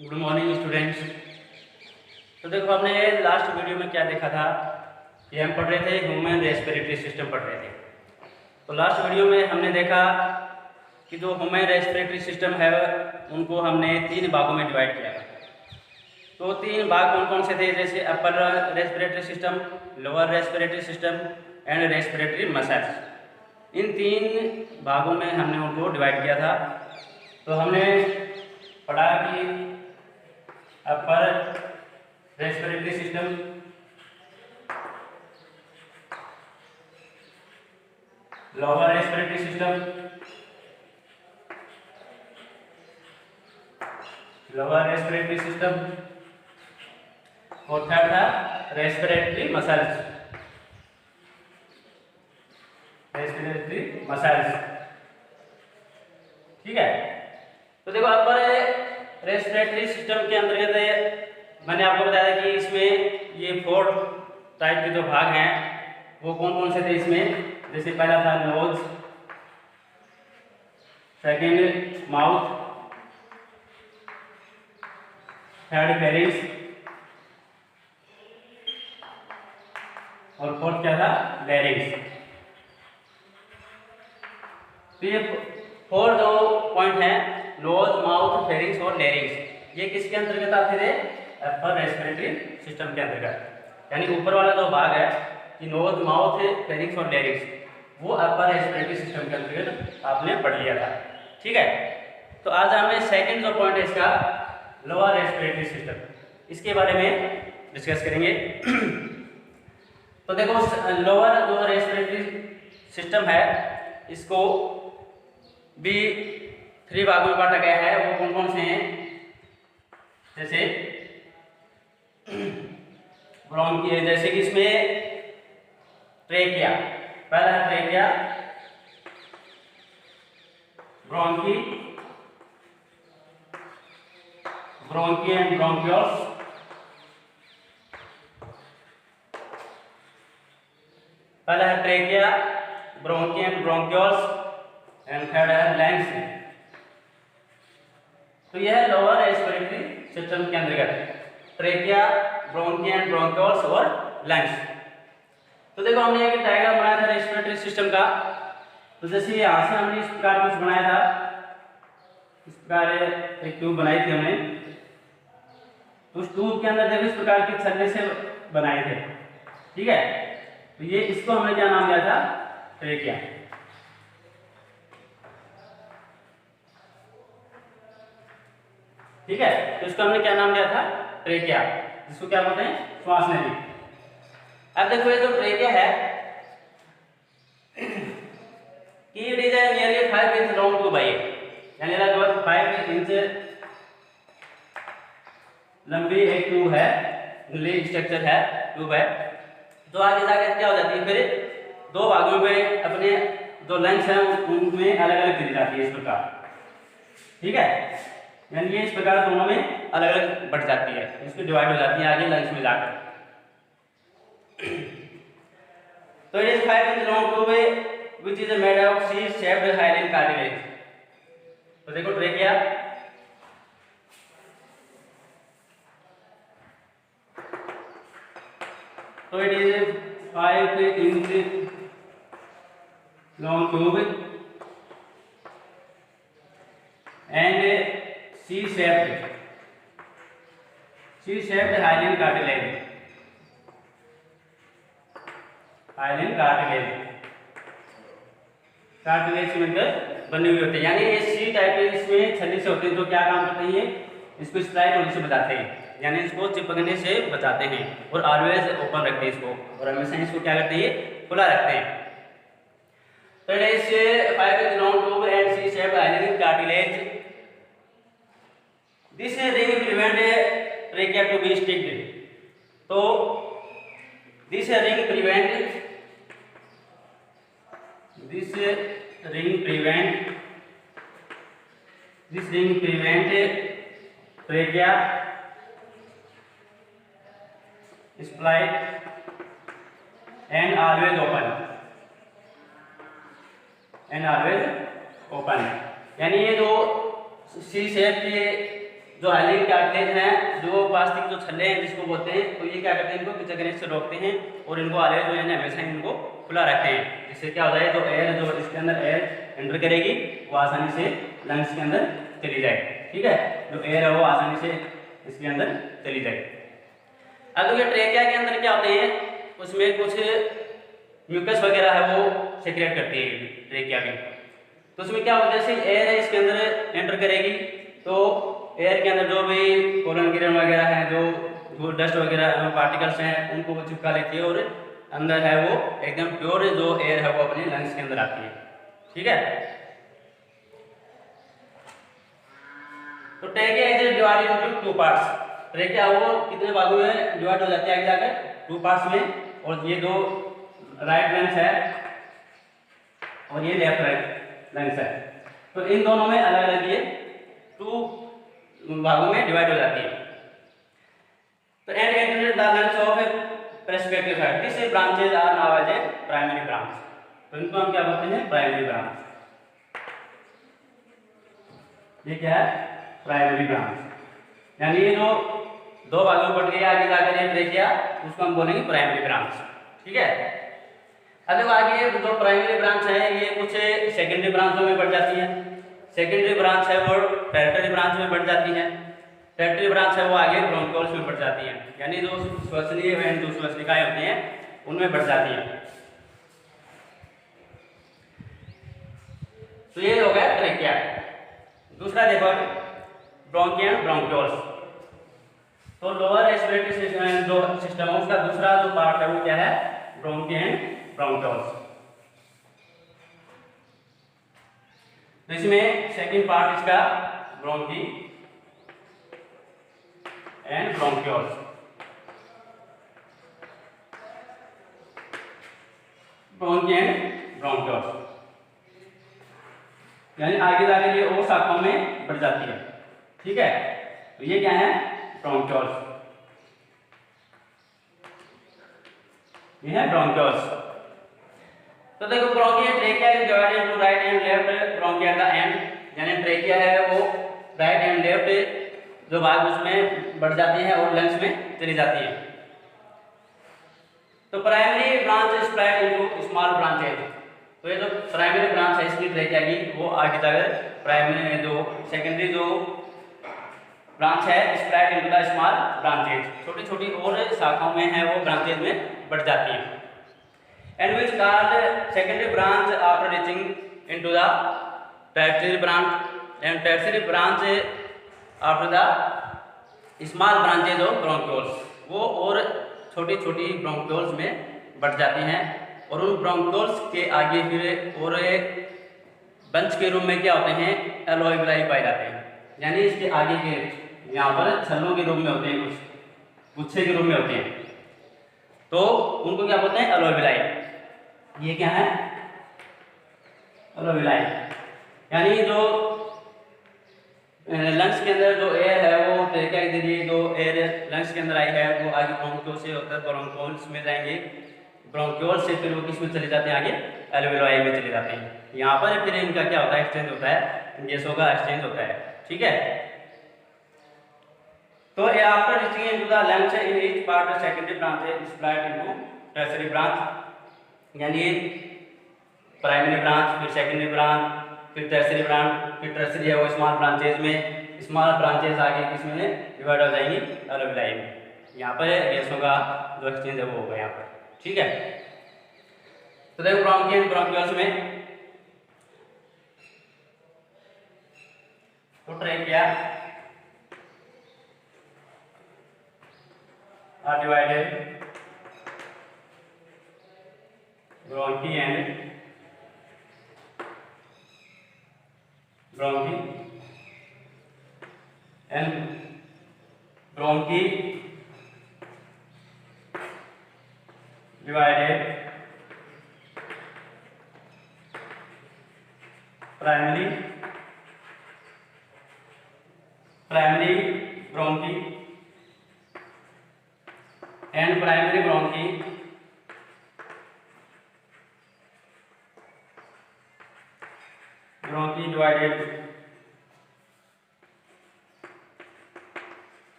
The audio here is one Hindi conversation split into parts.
Good morning students. तो देखो हमने लास्ट वीडियो में क्या देखा था कि हम पढ़ रहे थे ह्यूमन रेस्पिरेटरी सिस्टम पढ़ रहे थे। तो लास्ट वीडियो में हमने देखा कि जो ह्यूमन रेस्पिरेटरी सिस्टम है उनको हमने 3 भागों में डिवाइड किया था। तो 3 भाग कौन कौन से थे, जैसे upper respiratory system, lower respiratory system and respiratory muscles. इन 3 भागों में हमने उनको डिवाइड किया था। तो हमने पढ़ा कि अपर respiratory system, lower respiratory system, lower respiratory system और थर्ड था रेस्पिरेटरी मसल्स, रेस्पिरेटरी मसल्स। ठीक है। तो देखो अपर रेस्पिरेटरी सिस्टम के अंतर्गत मैंने आपको बताया कि इसमें ये 4 टाइप के जो भाग हैं वो कौन कौन से थे इसमें। जैसे पहला था nose, second mouth, third pharynx और फोर्थ क्या था, लैरिंक्स। तो ये 4 जो पॉइंट हैं, नोज, माउथ, फेरिंक्स और लैरिंक्स, ये किसके अंतर्गत आते थे, अपर रेस्पिरेटरी सिस्टम के अंतर्गत। यानी ऊपर वाला जो भाग है कि नोज, माउथ, फेरिंक्स और लैरिंक्स, वो अपर रेस्पिरेटरी सिस्टम के अंतर्गत आपने पढ़ लिया था। ठीक है। तो आज हमें सेकंड जो पॉइंट है इसका, लोअर रेस्पिरेटरी सिस्टम, इसके बारे में डिस्कस करेंगे। तो देखो लोअर जो रेस्पिरेटरी सिस्टम है इसको भी 3 भागों में बांटा गया है। वो कौन कौन से हैं, जैसे ब्रोंकी, जैसे कि इसमें ट्रेकिया, पहला है trachea, bronchi, bronchi and bronchioles, पहला है trachea, bronchi and bronchioles and third है लंग्स। तो यह है लोअर रेस्पिरेटरी सिस्टम के अंतर्गत ट्रेकिया, ब्रोंकी एंड ब्रोंकियोल्स और लंग्स। तो देखो हमने एक डायग्राम बनाया था रेस्पिरेटरी सिस्टम का। तो जैसे यहाँ से हमने इस प्रकार कुछ बनाया था, इस प्रकार एक ट्यूब बनाई थी हमने। तो उस ट्यूब के अंदर देखो इस प्रकार के छल्ले से बनाए थे। ठीक है। तो ये इसको हमने क्या नाम दिया था, ट्रेकिया। ठीक है। तो इसको हमने क्या नाम दिया था, ट्रेकिया, जिसको क्या बोलते हैं, श्वास नली। अब देखो ये जो ट्रेकिया है कि it is nearly 5 inch long tube है, यानी लगभग 5 इंच लंबी एक ट्यूब है, नली स्ट्रक्चर है, ट्यूब है। तो आगे जाकर क्या हो जाती है, फिर 2 भागों में अपने जो लंग्स हैं उनमें अलग अलग गिर जाती है इस प्रकार। ठीक है। यानी ये इस प्रकार दोनों में अलग अलग बढ़ जाती है, इसमें डिवाइड हो जाती है आगे लंग्स में जाकर। तो it is 5 inch long tube which is made of C shaped hyaline cartilage. तो देखो ट्रेकिया, तो it is 5 inch long tube and C shaped hyaline cartilage, hyaline cartilage, cartilage मिलकर बनी हुई होती है। यानी ये सी टाइप के इसमें छल्ले से होते हैं, जो क्या काम करते हैं, ये इसको स्प्लाइट होने से बचाते हैं, यानी इसको चिपकने से बचाते हैं और ऑलवेज ओपन रखते हैं इसको, और हमेशा इसको क्या करते हैं, खुला रखते हैं। तो it is 5 inch long tube and C shaped hyaline cartilage. This ring prevent trachea to be sticked. तो this ring prevent trachea split and always open, यानी ये जो सी शेप के जो हाइलिंग कार्टिलेज हैं, जो प्लास्टिक जो छल्ले हैं जिसको बोलते हैं, तो ये क्या करते हैं, इनको पिचकने से रोकते हैं और इनको आले जो है हमेशा इनको खुला रखते हैं, जिससे क्या हो जाए जो एयर जो इसके अंदर एयर एंटर करेगी वो आसानी से लंग्स के अंदर चली जाए। ठीक है, जो एयर है वो आसानी से इसके अंदर चली जाए। अब ये ट्रेकिया के अंदर क्या होते हैं, उसमें कुछ म्यूकस वगैरह है वो सेक्रेट करती है ट्रेकिया भी। तो उसमें क्या होता है, जैसे एयर है इसके अंदर एंटर करेगी तो एयर के अंदर जो भी पोलन ग्रेन वगैरह है, जो डस्ट वगैरह पार्टिकल्स हैं, उनको वो चिपका लेती है और अंदर है वो एकदम प्योर जो एयर है वो अपने लंग्स के अंदर आती है। ठीक है, तो trachea is divided into two parts. Trachea वो कितने भागों में डिवाइड हो जाती है आगे जाकर, टू पार्ट्स में। और ये दो राइट लंग्स है और ये लेफ्ट राइट लंग्स है, तो इन दोनों में अलग अलग ये टू भागों में डिवाइड हो जाती है। तो and enter the lungs of perspective side, this branches are now as a primary branch. तो इनको हम क्या बोलते हैं, प्राइमरी ब्रांच। ये क्या है, प्राइमरी ब्रांच। यानी ये जो दो भागों में बढ़ गई आगे जाकर ये ट्रेकिया, उसको हम बोलेंगे प्राइमरी ब्रांच। ठीक है, अब देखो आगे जो प्राइमरी ब्रांच है ये कुछ सेकेंडरी ब्रांचों में बढ़ जाती है। सेकेंडरी ब्रांच है वो टर्टियरी ब्रांच में बढ़ जाती है। टर्टियरी ब्रांच है वो आगे ब्रोंकियोल्स में बढ़ जाती है, यानी जो श्वसनीय एवं जो श्वसनिकाएं होती हैं उनमें बढ़ जाती हैं। तो ये हो गया ट्रेकिया। दूसरा देखो ब्रोंकिया ब्रोंकियोल्स। तो लोअर रेस्पिरेटरी सिस्टम जो सिस्टम है उसका दूसरा जो पार्ट है वो क्या है, ब्रोंकिया एंड ब्रोंकियोल्स। तो इसमें सेकंड पार्ट इसका bronchi and bronchioles. Bronchi and bronchioles यानी आगे जाकर ये और शाखाओं में बढ़ जाती है। ठीक है, तो ये क्या है, ब्रोंकियोल्स। ये है ब्रोंकियोल्स। तो देखो bronchia trachea is divided into right and left bronchia का एंड, यानी ट्रेकिया है वो राइट एंड लेफ्ट जो भाग उसमें बढ़ जाती है और लंग्स में चली जाती है। तो primary branch spread into small branches. तो ये जो प्राइमरी ब्रांच है इसकी ट्रेकिया की वो आगे जाकर प्राइमरी जो सेकेंडरी जो ब्रांच है spread into the small branches, छोटी छोटी और शाखाओं में है वो ब्रांचेज में बढ़ जाती है। And which called secondary branch after reaching into the tertiary branch and tertiary branch after the small branches of bronchioles. वो और छोटी छोटी ब्रोंकियोल्स में बढ़ जाती हैं और उन ब्रोंकियोल्स के आगे फिर और बंच के रूप में क्या होते हैं, एलोवेराई पाए जाते हैं। यानी इसके आगे के यहाँ पर छल्लों के रूप में होते हैं, कुछ गुच्छे के रूप में होते हैं, तो उनको क्या बोलते हैं, एलोवेराई। ये क्या है, एलोवेराई। यानी जो लंग्स के अंदर जो एयर है वो ट्रेकिया के जरिए जो एयर लंग्स के अंदर आई है वो आगे ब्रोंकियोल से होकर ब्रोंकियोल्स में जाएंगे, ब्रोंकियोल से फिर वो किस में चले जाते हैं, आगे एल्वेओलाई में चले जाते हैं। यहाँ पर फिर इनका क्या होता है, एक्सचेंज होता है, गैसों का एक्सचेंज होता है। ठीक है, तो after reaching into the lungs in each part secondary branch is split into tertiary branch. यानी प्राइमरी ब्रांच, फिर सेकेंडरी ब्रांच, फिर टर्शियरी ब्रांच, फिर टर्शियरी है वो स्मॉल ब्रांचेज में, स्मॉल ब्रांचेज आगे किसमें डिवाइड हो जाएंगी, एल्वेओलाई में। यहाँ पर गैसों का जो एक्सचेंज है वो होगा यहाँ पर। ठीक है, तो देखो ब्रोंकिया एंड ब्रोंकियोल्स में तो trachea are divided bronchi and bronchi divided primary bronchi and primary bronchi divided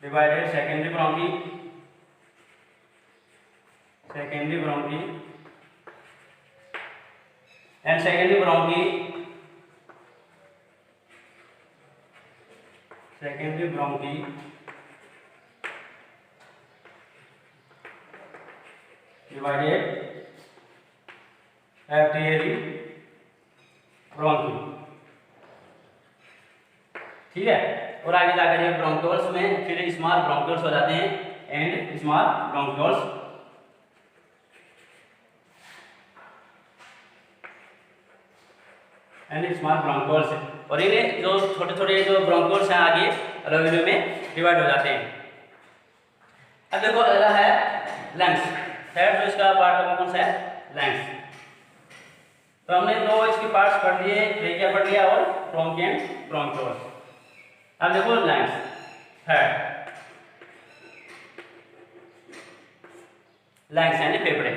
divided secondary bronchi and secondary bronchi divided tertiary bronchi. ठीक है, और आगे जाकर ये ब्रोंक्यूल्स में फिर स्मॉल ब्रोंक्यूल्स हो जाते हैं एंड स्मॉल ब्रोंक्यूल्स। और इन्हें जो छोटे छोटे जो ब्रोंक्यूल्स हैं आगे अलग में डिवाइड हो जाते हैं। अब देखो अगला है लंग्स। थर्ड जो इसका पार्ट है कौन सा है? लंग्स। तो हमने दो इसके पार्ट्स पढ़ लिए, ट्रेकिया पढ़ लिया और ब्रोंकी एंड ब्रोंक्यूल्स। अब देखो लंग्स थर्ड, लंग्स यानी फेफड़े।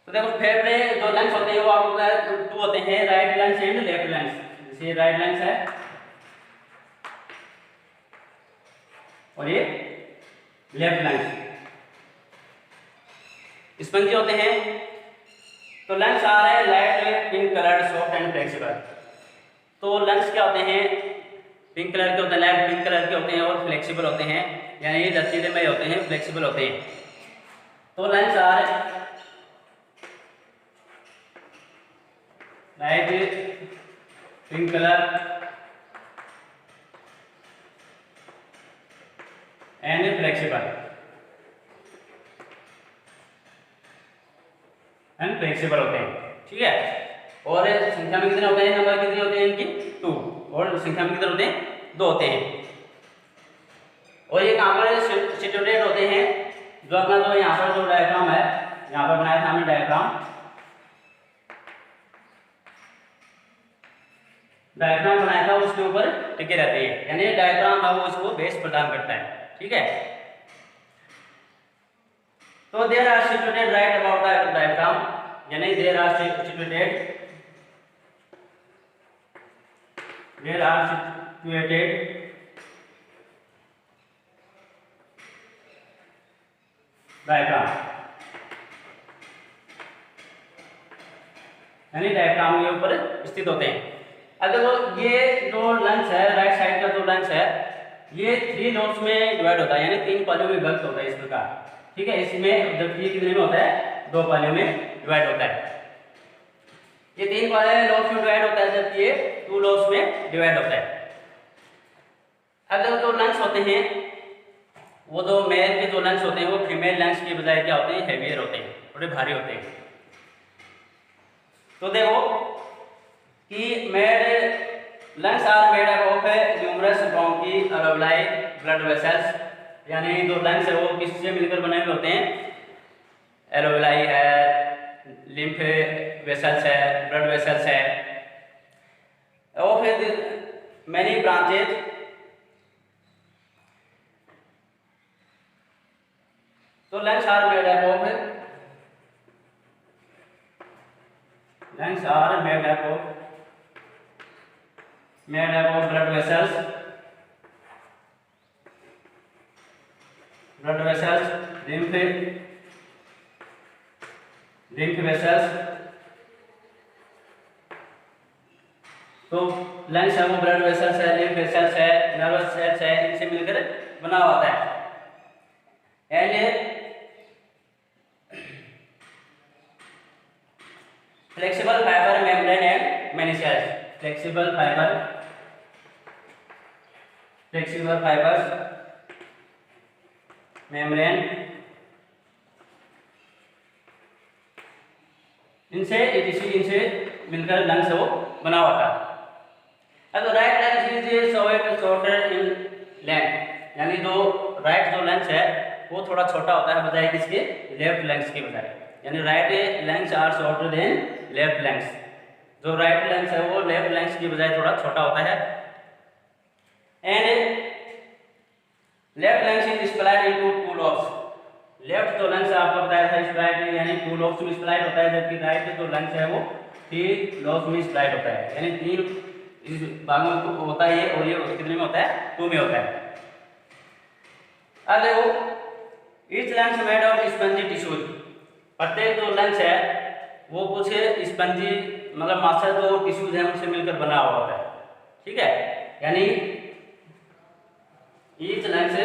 तो देखो फेफड़े जो लंग्स होते हैं वो आपको टू होते हैं, right lungs and left lungs. जैसे राइट लंग्स है और ये लेफ्ट लंग्स। स्पंजी होते हैं। तो लंग्स आ रहे हैं light pink colour, soft and flexible. तो लंग्स क्या होते हैं? पिंक कलर के होते हैं, लाइट पिंक कलर के होते हैं और फ्लेक्सिबल होते हैं, यानी ये लचीलेमय होते हैं, फ्लेक्सिबल होते हैं। तो लंग्स आ रहे light pink colour and flexible होते हैं। ठीक है, और संख्या में कितने होते हैं? नंबर कितने होते हैं इनकी? 2। और संख्या में कितने होते हैं? 2 होते हैं। और ये कहाँ पर सिचुएटेड होते हैं? जो अपना जो यहाँ पर जो डायग्राम है, यहाँ पर बनाया था हमने डायग्राम बनाया था, उसके ऊपर टिके रहते हैं, यानी डायग्राम है वो उसको बेस प्रदान करता है। ठीक है, तो there are situated right about the diagram, यानी देयर आर सिचुएटेड डायग्राम, यानी डायग्राम के ऊपर स्थित होते हैं। अब देखो ये जो लंग्स है, राइट साइड का जो लंग्स है, ये 3 लोब्स में डिवाइड होता है, यानी 3 पालियों में विभक्त होता है इस प्रकार। ठीक है, इसमें जबकि ये कितने में होता है? 2 पालियों में डिवाइड होता है। ये 3 लोब्स में डिवाइड होता है, जबकि ये 2 लोब्स में डिवाइड होता है। अब देखो जो लंग्स होते हैं, वो जो मेल के जो लंग्स होते हैं वो फीमेल लंग्स की बजाय क्या होते हैं? हेवियर होते हैं, थोड़े भारी होते हैं। तो देखो कि lungs are made up of numerous bronchi, alveoli, blood vessels, यानी जो लंग्स है वो किससे मिलकर बने हुए होते हैं? एल्वेओलाई है, लिम्फ वेसल्स है, ब्लड वेसल्स है, ऑफ मैनी ब्रांचेज। तो lungs are made up of blood vessels, lymph vessels। तो लंग्स है वो ब्लड वेसल्स है, लिम्फ वेसल्स है, नर्वस सेल्स है, इनसे मिलकर बना होता है। And flexible fibre membrane and many cells. Flexible fibres membrane, इनसे मिलकर लंग्स वो बना होता है। अब right lungs is shorter in length, यानी जो राइट जो लंग्स है वो थोड़ा छोटा होता है बजाय किसके? लेफ्ट लंग्स के बजाय, यानी right lungs are shorter than left lungs. जो राइट लंग्स है वो लेफ्ट लंग्स की बजाय थोड़ा छोटा होता है। And left lungs is split into 2 lobes. Left जो लंग्स आपको बताया था स्प्लाइड, यानी 2 लोब्स में स्प्लाइड होता है, जबकि राइट जो लंग्स है वो 3 लोब्स में स्प्लाइड होता है, यानी 3 इस भागों में होता है ये, और ये कितने में होता है? 2 में होता है। अब देखो each lungs made of spongy tissues, प्रत्येक जो लंग्स है वो कुछ स्पंजी मतलब मास्टर जो टिश्यूज हैं उनसे मिलकर बना हुआ होता है, ठीक है। यानी ईच लंग्स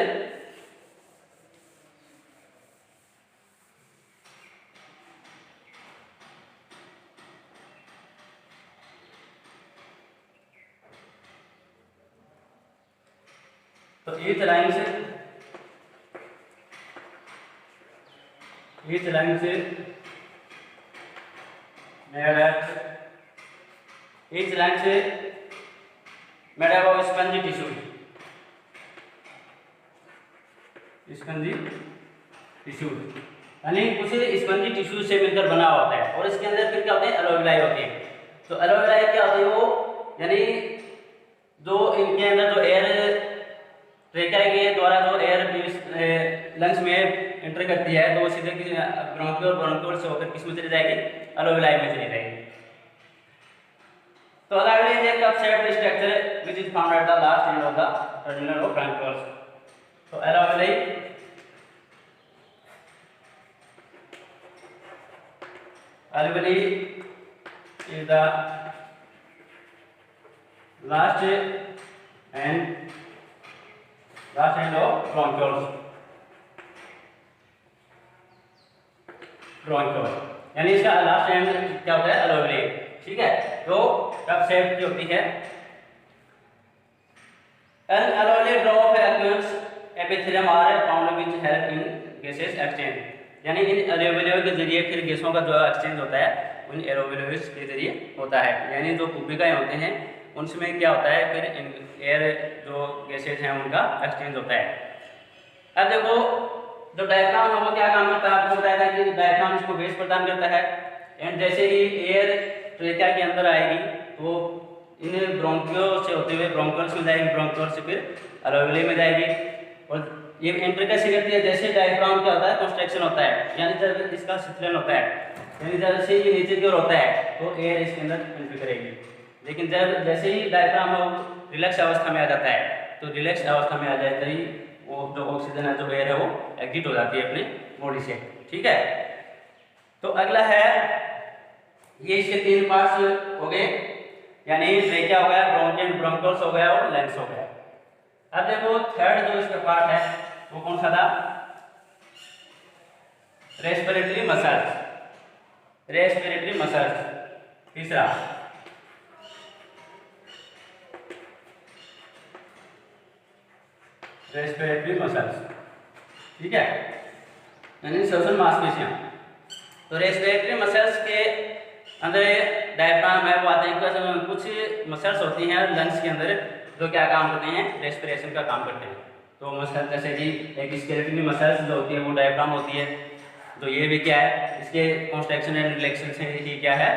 तो each lungs made up of spongy tissue, spongy tissue यानी कुछ स्पंजी टिश्यू से मिलकर बना होता है। और इसके अंदर फिर क्या होते हैं, एलोविलाई होती है। तो एलोविलाई क्या होती है, वो यानी जो इनके अंदर जो एयर ट्रेका के द्वारा जो एयर लंग्स में एंटर करती है तो वो सीधे ब्रोंक्यूल से होकर किस में चली जाएगी, एलोविलाई में चली जाएगी। तो alveoli is a cup shaped structure which is found at the last end of the terminal of bronchioles. तो alveoli is the last end of bronchioles, यानी इसका लास्ट एंड क्या होता है, एलोविलाई, ठीक है। तो कप शेप जो होती है an alveolar drop aqueous epithelium are found which help in gaseous exchange, यानी इन एलोविलाई के जरिए फिर गैसों का जो एक्सचेंज होता है उन एलोविलाई के जरिए होता है। यानी जो कुबिकाएं होते हैं उनमें क्या होता है, फिर एयर जो गैसेज हैं उनका एक्सचेंज होता है। अब देखो जो डायफ्राम है वो क्या काम करता है, आपको बताया था कि डायफ्राम इसको बेस प्रदान करता है। एंड जैसे ही एयर ट्रेका के अंदर आएगी तो इन ब्रोंकियो से होते हुए ब्रोंकियल्स में जाएगी, ब्रोंकियल से फिर एलोविलाई में जाएगी। और ये एंटर कैसे करती है, जैसे डायफ्राम क्या होता है, कंस्ट्रक्शन होता है, यानी जब इसका शिथिलन होता है, यानी जैसे ये नीचे की ओर होता है तो एयर इसके अंदर एंटर करेगी। लेकिन जब जैसे ही डायफ्राम रिलैक्स अवस्था में आ जाता है तो रिलैक्स अवस्था में आ जाते ही वो जो ऑक्सीजन है, जो एयर है, वो एग्जिट हो जाती है अपनी बॉडी से, ठीक है। तो अगला है, ये इसके तीन पार्ट्स हो गए, यानी ट्रेकिया हो गया, ब्रोंकियल ब्रोंकियल्स हो गया और लंग्स हो गया। अब देखो थर्ड जो इसका पार्ट है वो कौन सा था, रेस्पिरेटरी मसल्स, रेस्पिरेटरी मसल्स तीसरा। रेस्पिरेटरी मसल्स, ठीक है, यानी श्वसन मांसपेशियां। तो रेस्पिरेटरी मसल्स के अंदर डायफ्राम है वो आते हैं, कुछ मसल्स होती हैं लंग्स के अंदर जो क्या काम करते हैं, रेस्पिरेशन का काम करते हैं। तो मसल जैसे कि एक स्केलेटनी मसल्स जो होती है वो डायफ्राम होती है, तो ये भी क्या है, इसके कॉन्ट्रैक्शन एंड रिलैक्सेशन से ही क्या है,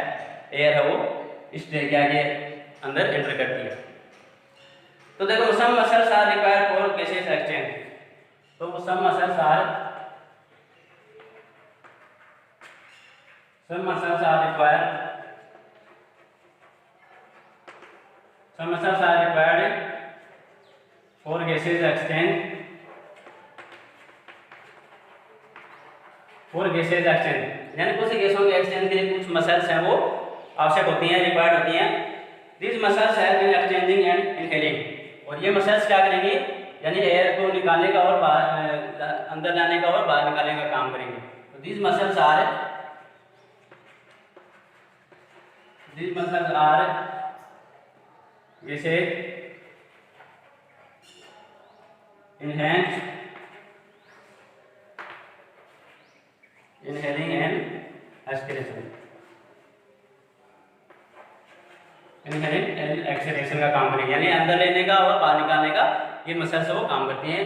एयर है वो इस ट्रेकिया के अंदर एंटर करती है। तो देखो some muscles are required for gases exchange, तो some muscles are required for gases exchange, यानी कुछ गैसों के एक्सचेंज के लिए कुछ मसल्स हैं वो आवश्यक होती हैं, रिक्वायर्ड होती हैं। These muscles help in exchanging and inhaling, और ये मसल्स क्या करेंगे, यानी एयर को निकालने का और अंदर लाने का और बाहर निकालने का काम करेंगे। तो these muscles are जैसे enhance inhaling and exhalation, inhaling and exhalation का काम करेंगे, यानी अंदर लेने का और बाहर निकालने का ये मसल्स वो काम करती हैं।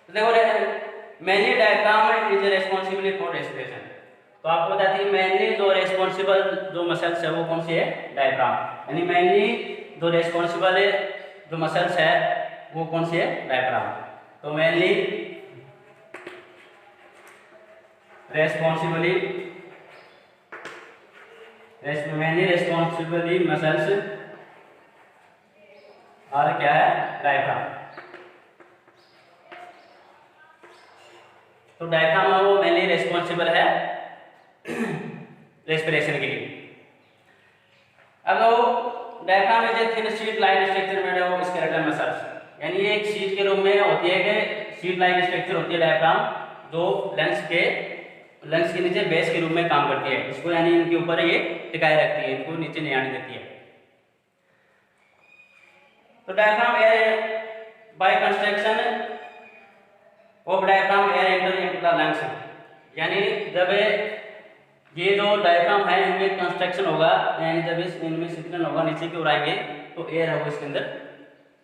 तो देखो mainly diaphragm is responsible for respiration, तो आपको बताते हैं मेनली जो रेस्पॉन्सिबल जो मसल्स है वो कौन सी है, डायफ्राम, यानी मेनली जो रेस्पॉन्सिबल जो मसल्स है वो कौन सी है, डायफ्राम। तो मेनली रेस्पॉन्सिबली मसल्स और क्या है, डायफ्राम। तो डायफ्राम है वो मेनली रिस्पॉन्सिबल है रेस्पिरेशन के लिए। अब वो diaphragm is a thin sheet like structure made of skeletal muscles, यानी ये एक शीट के रूप में होती है कि शीट लाइक स्ट्रक्चर होती है डायफ्राम, जो लंग्स के नीचे बेस के रूप में काम करती है, इसको यानी इनके ऊपर ये टिकाए रखती है, इनको नीचे नहीं आने देती है। तो diaphragm air by construction of diaphragm air enter into the lungs, यानी जब ये जो डायफ्राम है इनमें कंस्ट्रक्शन होगा, यानी जब इनमें सिग्नल होगा नीचे की ओर आएंगे तो एयर है वो इसके अंदर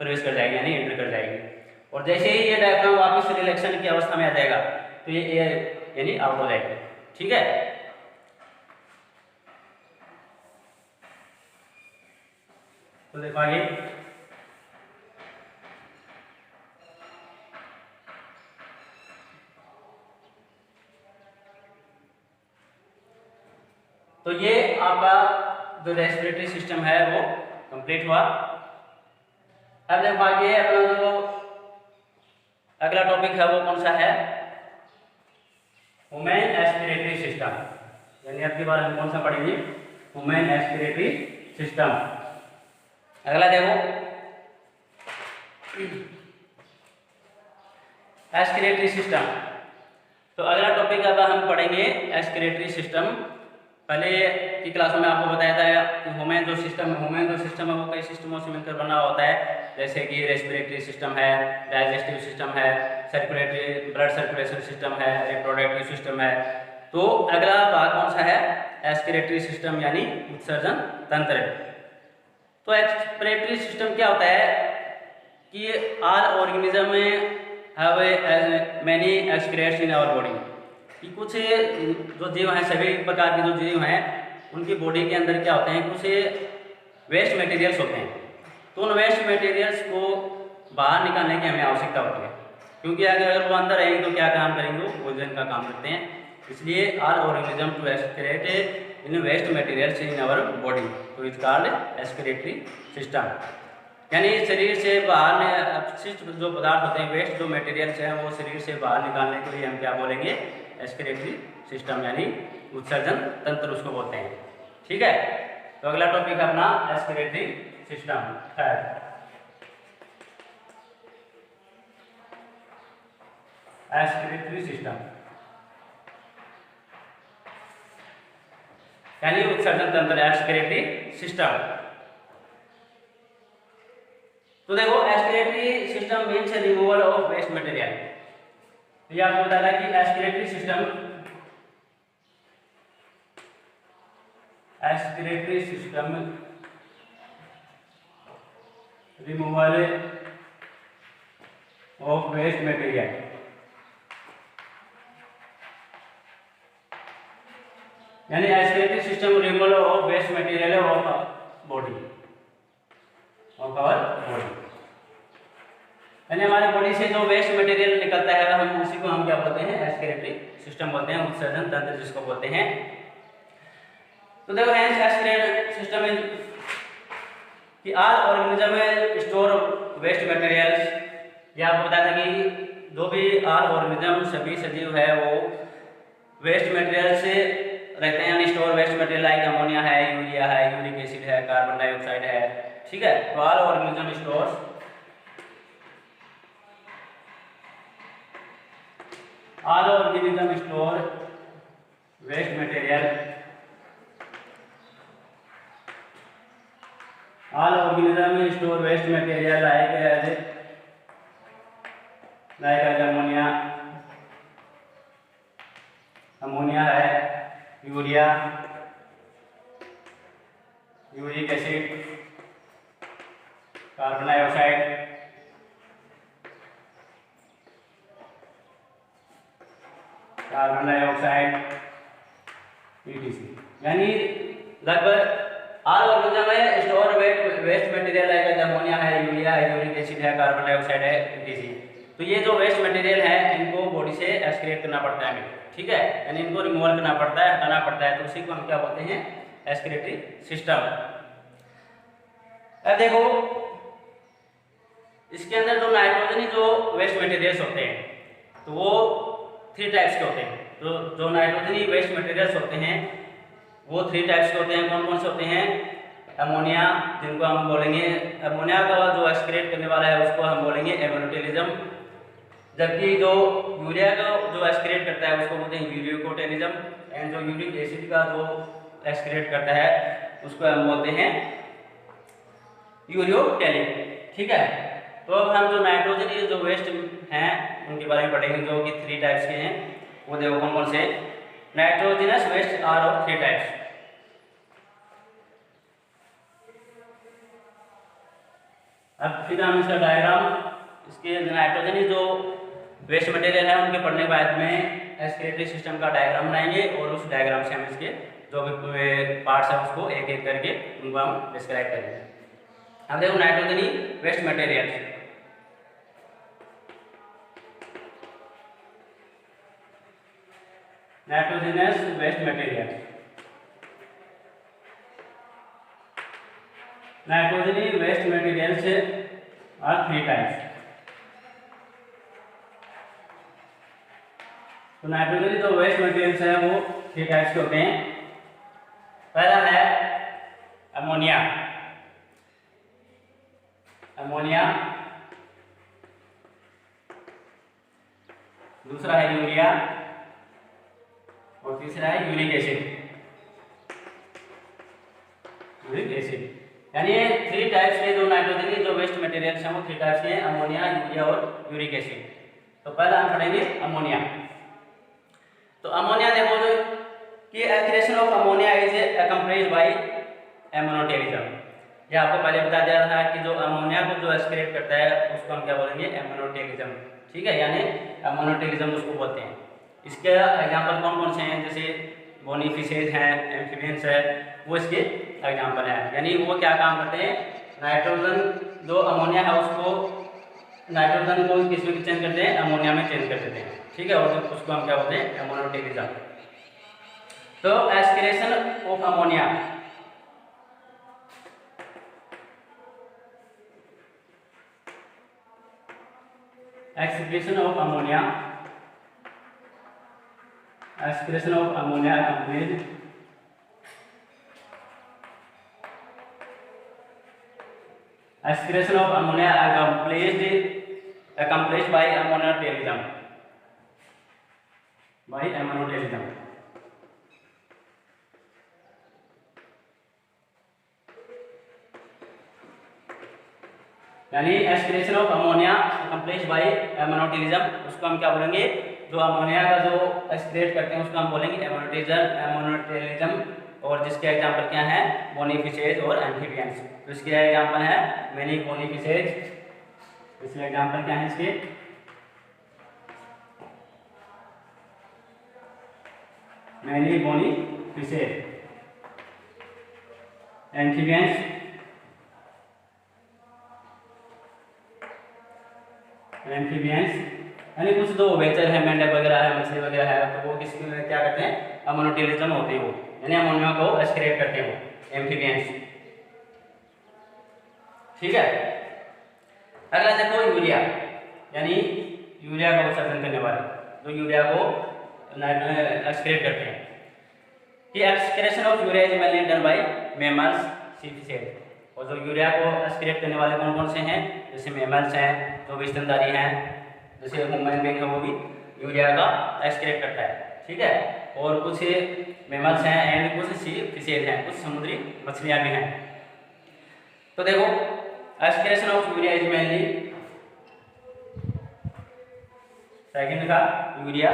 प्रवेश कर जाएगी, यानी एंटर कर जाएगी। और जैसे ही ये डायफ्राम वापस रिलैक्सेशन की अवस्था में आ जाएगा तो ये एयर यानी आउट हो जाएगी। ठीक है, तो देखो आगे तो ये आपका जो रेस्पिरेटरी सिस्टम है वो कंप्लीट हुआ। अब देखो आगे अपना जो अगला टॉपिक है वो कौन सा है, ह्यूमन एस्पिरेटरी सिस्टम, यानी अब की बार हम कौन सा पढ़ेंगे, ह्यूमन एस्पिरेटरी सिस्टम। अगला देखो एस्पिरेटरी सिस्टम, तो अगला टॉपिक अब हम पढ़ेंगे एस्पिरेटरी सिस्टम। पहले की क्लासों में आपको बताया था कि ह्यूमन जो सिस्टम है वो कई सिस्टमों से मिलकर बना होता है, जैसे कि रेस्पिरेटरी सिस्टम है, डाइजेस्टिव सिस्टम है, सर्कुलेटरी ब्लड सर्कुलेशन सिस्टम है, रिप्रोडक्टिव सिस्टम है। तो अगला भाग कौन सा है, एस्पिरेटरी सिस्टम यानी उत्सर्जन तंत्र। तो एस्पिरेटरी सिस्टम क्या होता है कि ऑल ऑर्गेनिज्म में have many excretes in our body, कि कुछ जो जीव हैं, सभी प्रकार के जो जीव हैं उनकी बॉडी के अंदर क्या होते हैं, कुछ वेस्ट मटेरियल्स होते हैं। तो उन वेस्ट मटेरियल्स को बाहर निकालने की हमें आवश्यकता होती है, क्योंकि अगर वो अंदर रहेंगे तो क्या काम करेंगे, वो भोजन का काम करते हैं। इसलिए all organism to excrete in waste materials in our body, तो इट्स कॉल्ड एस्पिरेटरी सिस्टम। यानी शरीर से बाहर अपशिष्ट जो पदार्थ होते हैं, वेस्ट जो मटेरियल्स हैं, वो शरीर से बाहर निकालने के लिए हम क्या बोलेंगे, एस्पिरेटरी सिस्टम यानी उत्सर्जन तंत्र उसको बोलते हैं। ठीक है, तो अगला टॉपिक है अपना एस्पिरेटरी सिस्टम है। एस्पिरेटरी सिस्टम यानी उत्सर्जन तंत्र, एस्पिरेटरी सिस्टम। तो देखो respiratory system means removal of waste material. ये आपको बताया कि respiratory system removal of waste material, यानी respiratory system removal of waste material of body, of our body, यानी हमारे बॉडी से जो वेस्ट मटेरियल निकलता है हम उसी को हम क्या बोलते हैं, एस्पिरेटरी सिस्टम बोलते हैं, उत्सर्जन तंत्र जिसको बोलते हैं। तो देखो एस्पिरेटरी सिस्टम में कि ऑल ऑर्गेनिज्म में स्टोर वेस्ट मटेरियल्स, ये आपको बताया था कि जो भी ऑल ऑर्गेनिज्म सभी सजीव है वो वेस्ट मटेरियल से रहते हैं, यानी store waste material like ammonia है, यूरिया है, यूरिक एसिड है, कार्बन डाइऑक्साइड है। ठीक है, तो all organism stores all organism store waste material, all organism store waste material like ammonia है, urea, uric acid, carbon dioxide, ETC, यानी लगभग ऑल ऑर्गेनिज्म में स्टोर वेस्ट मटेरियल है, अमोनिया है, यूरिया है, यूरिक एसिड है, कार्बन डाइऑक्साइड है, ETC। तो ये जो वेस्ट मटेरियल है इनको बॉडी से एक्सक्रीट करना पड़ता है, ठीक है, यानी इनको रिमूवल करना पड़ता है, हटाना पड़ता है, तो उसी को हम क्या बोलते हैं, एक्सक्रीटरी सिस्टम। अब देखो इसके अंदर जो नाइट्रोजनी जो वेस्ट मटेरियल्स होते हैं तो वो 3 टाइप्स के होते हैं। तो जो नाइट्रोजनी वेस्ट मटेरियल्स होते हैं वो 3 टाइप्स के होते हैं। कौन कौन से होते हैं? अमोनिया, जिनको हम बोलेंगे अमोनिया का जो एक्सक्रीट करने वाला है उसको हम बोलेंगे एमोनोटेलिज्म, जबकि जो यूरिया का जो एक्सक्रीट करता है उसको बोलते हैं यूरियोकोटेलिज्म, एंड जो यूरिक एसिड का जो एक्सक्रीट करता है उसको हम बोलते हैं यूरियोटेलिक। ठीक है, तो अब हम जो नाइट्रोजन जो वेस्ट हैं उनके बारे में पढ़ेंगे, जो कि 3 टाइप्स के हैं। वो देखो कौन कौन से। Nitrogenous waste are of 3 types. अब फिर हम इसका डायग्राम, इसके नाइट्रोजन जो वेस्ट मटेरियल है उनके पढ़ने के बाद में एक्सक्रीटरी सिस्टम का डायग्राम बनाएंगे और उस डायग्राम से हम इसके जो भी पार्ट्स हैं उसको एक एक करके उनको हम डिस्क्राइब करेंगे। अब देखो nitrogenous waste material, nitrogenous waste material, nitrogenous waste material से आर 3 टाइप्स। तो नाइट्रोजनी जो वेस्ट मटेरियल्स है वो 3 टाइप्स के होते हैं। पहला है अमोनिया, अमोनिया, दूसरा है यूरिया और तीसरा है यूरिक एसिड, यूरिक एसिड। यानी 3 टाइप्स के जो नाइट्रोजन जो वेस्ट मटेरियल्स हैं वो 3 टाइप्स के हैं, अमोनिया, यूरिया और यूरिक एसिड। तो पहला हम पढ़ेंगे अमोनिया। तो अमोनिया देखो जो कि excretion of ammonia is accompanied by ammonotelism. ये आपको पहले बता दिया था कि जो अमोनिया को जो एक्सक्रीट करता है उसको हम क्या बोलेंगे? एमोनोटेलिज्म। ठीक है, यानी एमोनोटेलिज्म उसको बोलते हैं। इसके एग्जांपल कौन कौन से हैं? जैसे बोनीफिशेज हैं, एम्फीबियंस है, वो इसके एग्जांपल हैं। यानी वो क्या काम करते हैं? नाइट्रोजन जो अमोनिया है उसको, नाइट्रोजन को किस में चेंज करते हैं? अमोनिया में चेंज कर देते हैं। ठीक है, और उसको हम क्या बोलते हैं? एमोनोटेलिज्म। तो excretion of ammonia, excretion of ammonia, excretion of ammonia accompanied excretion of ammonia accomplished by ammonotelism, by ammonotelism. यानी excretion of ammonia accomplished by ammonotelism, उसको हम क्या बोलेंगे? जो अमोनिया का जो एक्सक्रीट करते हैं उसको हम बोलेंगे एमोनोटेलिज्म। और जिसके एग्जांपल क्या हैं? बोनीफिशेज और एम्फीबियंस। तो इसके एग्जांपल है मैनी बोनीफिशेज। इसके एग्जांपल क्या है इसके? मैनी बोनीफिशेज, एम्फीबियंस, एम्फीबियंस यानी कुछ जो वेचर है, मेंढक वगैरह है, मछली वगैरह है, तो वो किसके क्या करते हैं? एमोनोटेलिज्म होते हैं वो, यानी अमोनिया को एक्सक्रीट करते हैं वो, एम्फीबियंस। ठीक है, अगला देखो यूरिया, यानी यूरिया का उत्सर्जन करने वाले, जो यूरिया को एक्सक्रीट करते हैं। कि excretion of urea is mainly done by mammals, sea fishes. और जो यूरिया को एक्सक्रीट करने वाले कौन कौन से हैं? जैसे मैमल्स हैं, जो भी स्तनधारी हैं, जैसे ह्यूमन बीइंग है वो भी यूरिया का एक्सक्रीट करता है। ठीक है, और कुछ मैमल्स हैं एंड कुछ सी फिशेज हैं, कुछ समुद्री मछलियां भी हैं। तो देखो excretion of urea is mainly, second का यूरिया,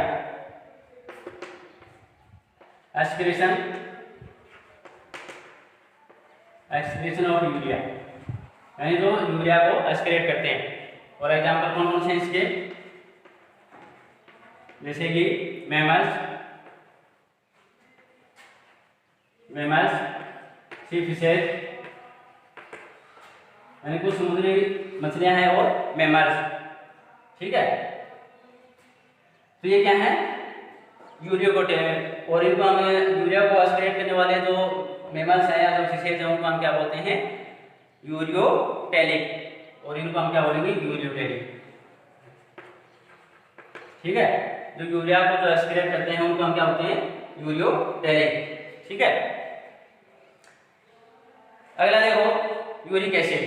एक्सक्रीशन ऑफ यूरिया, यानी जो यूरिया को एक्सक्रीट करते हैं। और एग्जांपल कौन कौन से इसके? जैसे कि मैमल्स, सी फिशेज, यानी कुछ समुद्री मछलियां हैं और मैमल्स। ठीक है, तो ये क्या है? यूरिया को, और इनको हम यूरिया को एक्सक्रीट करने वाले जो मैमल्स हैं या जो फिशेज हैं उनको हम क्या बोलते हैं? यूरियोटेलिक। और इनको हम क्या बोलेंगे? यूरियोटेलिक। ठीक है, जो यूरिया को जो एस्पिरेट करते हैं उनको हम क्या होते हैं, यूरियोटेरिक। ठीक है, अगला देखो यूरिक एसिड,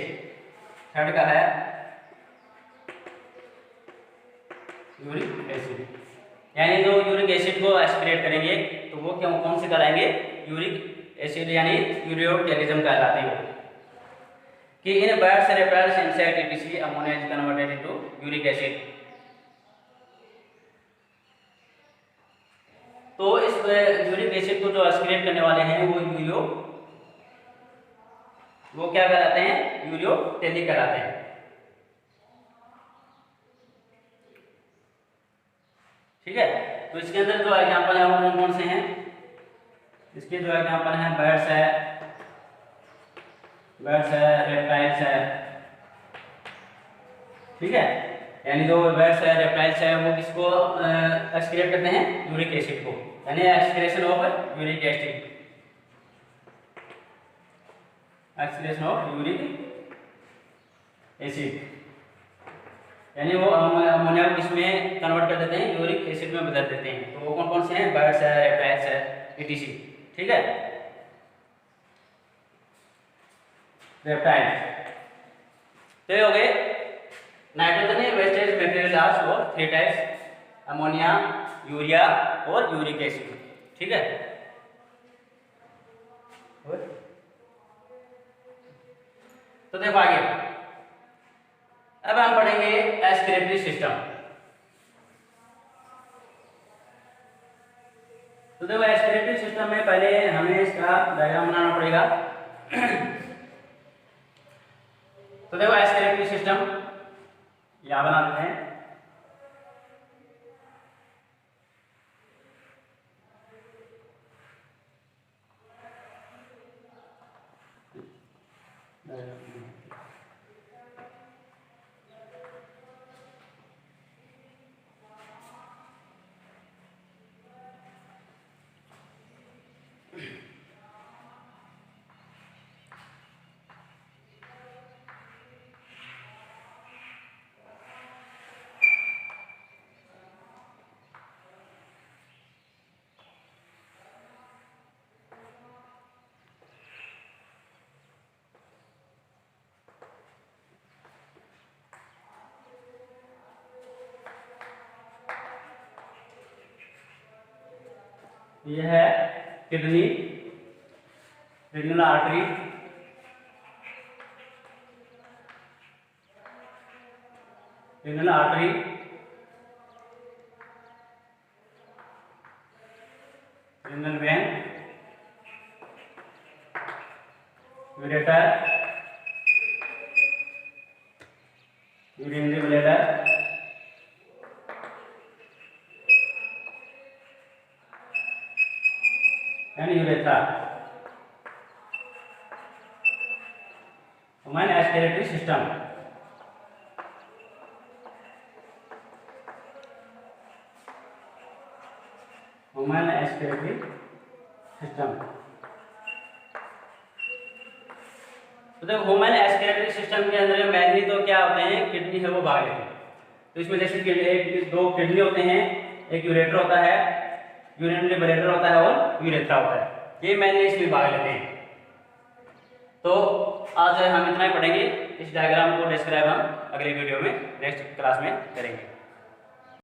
थर्ड का है यूरिक एसिड। यानी जो यूरिक एसिड को एस्पिरेट करेंगे तो वो क्यों कौन से कहलाएंगे, यूरिक एसिड यानी यूरियोटेरिज्म कहलाते हैं। कि in birds, reptiles, insect etc ammonia is converted into uric acid. तो इस यूरिक एसिड को जो एस्पिरेट करने वाले हैं वो क्या कहलाते हैं, यूरियोटेरिक कहलाते हैं। ठीक है, तो इसके अंदर जो एग्जांपल है वो कौन कौन से हैं, इसके जो एग्जांपल हैं बर्ड्स है, रेप्टाइल्स है। ठीक है, यानी जो बर्ड्स है, रेप्टाइल्स है वो किसको एक्सक्रीट करते हैं, यूरिक एसिड को, यानी excretion of uric acid, excretion of uric acid, यानी वो अमोनिया को किसमें कन्वर्ट कर देते हैं, यूरिक एसिड में बदल देते हैं। तो वो कौन कौन से हैं, बर्ड्स है, रेप्टाइल्स है etc। ठीक है, रेप्टाइल्स तो ये हो गए नाइट्रोजन वेस्टेज मटेरियल आर और 3 टाइप्स, अमोनिया, यूरिया और यूरिक एसिड। ठीक है, तो देखो आगे अब हम पढ़ेंगे एस्पिरेटरी सिस्टम। तो देखो एस्पिरेटरी सिस्टम में पहले हमें इसका डायग्राम बनाना पड़ेगा। तो देखो एस्पिरेटरी सिस्टम यहां बना देते हैं। यह है kidney, renal artery, renal artery, renal vein, ureter, urinary bladder, and urethra। Human respiratory system, human respiratory system। तो देखो ह्यूमन एस्पिरेटरी सिस्टम के अंदर मेनली तो क्या होते हैं, किडनी है वो भाग लेते हैं। तो इसमें जैसे एक दो किडनी होते हैं, एक यूरेटर होता है, यूरिनरी ब्लैडर होता है और यूरेथ्रा होता है, ये मेनली इसमें भाग लेते हैं। तो आज हम इतना ही पढ़ेंगे, इस डायग्राम को डिस्क्राइब हम अगले वीडियो में नेक्स्ट क्लास में करेंगे।